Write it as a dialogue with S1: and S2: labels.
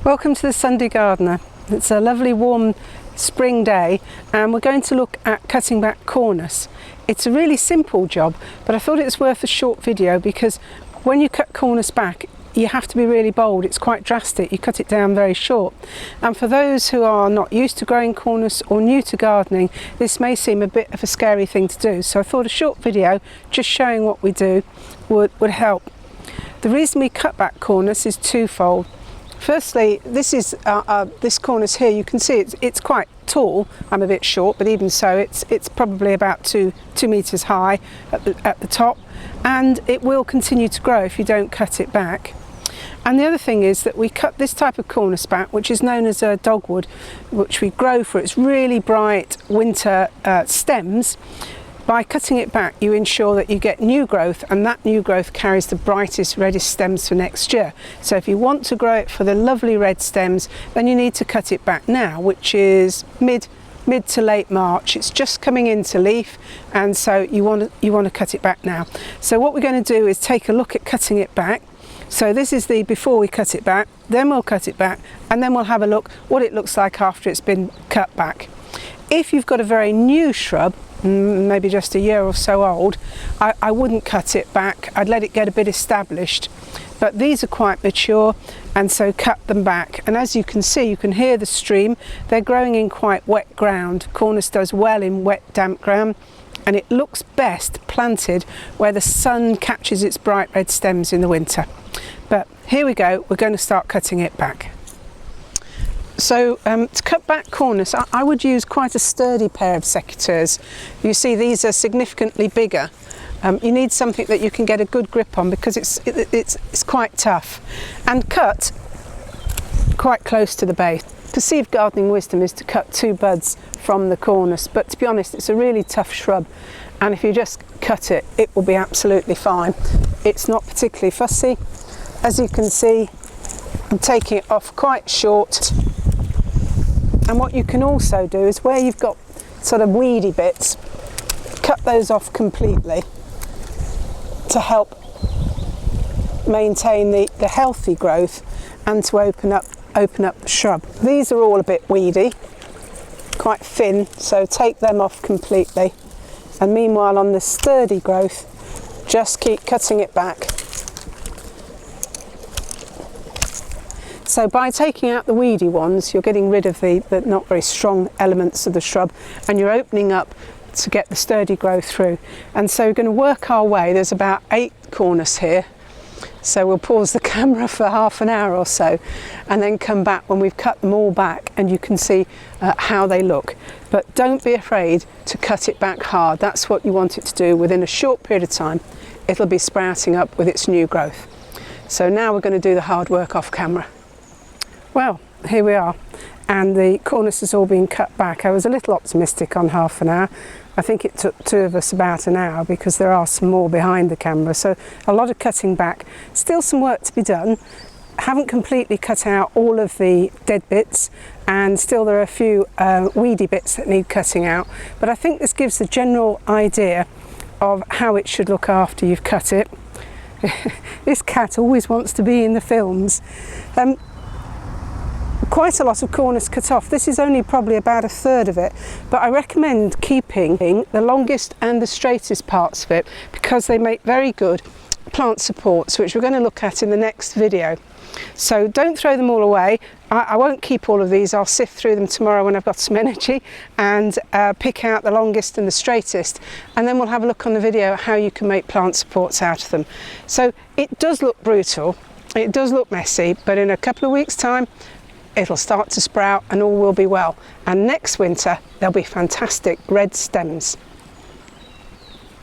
S1: Welcome to the Sunday Gardener. It's a lovely warm spring day and we're going to look at cutting back cornus. It's a really simple job, but I thought it was worth a short video because when you cut cornus back you have to be really bold. It's quite drastic. You cut it down very short, and for those who are not used to growing cornus or new to gardening, this may seem a bit of a scary thing to do. So I thought a short video just showing what we do would help. The reason we cut back cornus is twofold. Firstly, this is this cornus here. You can see it's quite tall. I'm a bit short, but even so, it's probably about two meters high at the top, and it will continue to grow if you don't cut it back. And the other thing is that we cut this type of cornus back, which is known as a dogwood, which we grow for its really bright winter stems. By cutting it back, you ensure that you get new growth, and that new growth carries the brightest, reddest stems for next year. So if you want to grow it for the lovely red stems, then you need to cut it back now, which is mid to late March. It's just coming into leaf, and so you want to cut it back now. So what we're going to do is take a look at cutting it back. So this is the before we cut it back, then we'll cut it back, and then we'll have a look what it looks like after it's been cut back. If you've got a very new shrub, maybe just a year or so old, I wouldn't cut it back. I'd let it get a bit established, but these are quite mature, and so cut them back. And as you can see, you can hear the stream. They're growing in quite wet ground. Cornus does well in wet, damp ground, and it looks best planted where the sun catches its bright red stems in the winter. But here we go, we're going to start cutting it back. So to cut back cornus, I would use quite a sturdy pair of secateurs. You see, these are significantly bigger. You need something that you can get a good grip on because it's quite tough. And cut quite close to the base. Perceived gardening wisdom is to cut 2 buds from the cornus, but to be honest, it's a really tough shrub, and if you just cut it, it will be absolutely fine. It's not particularly fussy. As you can see, I'm taking it off quite short. And what you can also do is where you've got sort of weedy bits, cut those off completely to help maintain the healthy growth and to open up the shrub. These are all a bit weedy, quite thin, so take them off completely. And meanwhile, on the sturdy growth, just keep cutting it back. So by taking out the weedy ones, you're getting rid of the not very strong elements of the shrub, and you're opening up to get the sturdy growth through. And so we're going to work our way. There's about 8 cornus here. So we'll pause the camera for half an hour or so and then come back when we've cut them all back, and you can see how they look. But don't be afraid to cut it back hard. That's what you want it to do. Within a short period of time, it'll be sprouting up with its new growth. So now we're going to do the hard work off camera. Well, here we are, and the cornus has all been cut back. I was a little optimistic on half an hour. I think it took 2 of us about an hour because there are some more behind the camera, so a lot of cutting back. Still some work to be done. Haven't completely cut out all of the dead bits, and still there are a few weedy bits that need cutting out, but I think this gives a general idea of how it should look after you've cut it. This cat always wants to be in the films. Quite a lot of cornus cut off. This is only probably about 1/3 of it, but I recommend keeping the longest and the straightest parts of it because they make very good plant supports, which we're going to look at in the next video. So don't throw them all away. I won't keep all of these. I'll sift through them tomorrow when I've got some energy and pick out the longest and the straightest, and then we'll have a look on the video how you can make plant supports out of them. So it does look brutal, it does look messy, but in a couple of weeks' time it'll start to sprout and all will be well. And next winter there'll be fantastic red stems.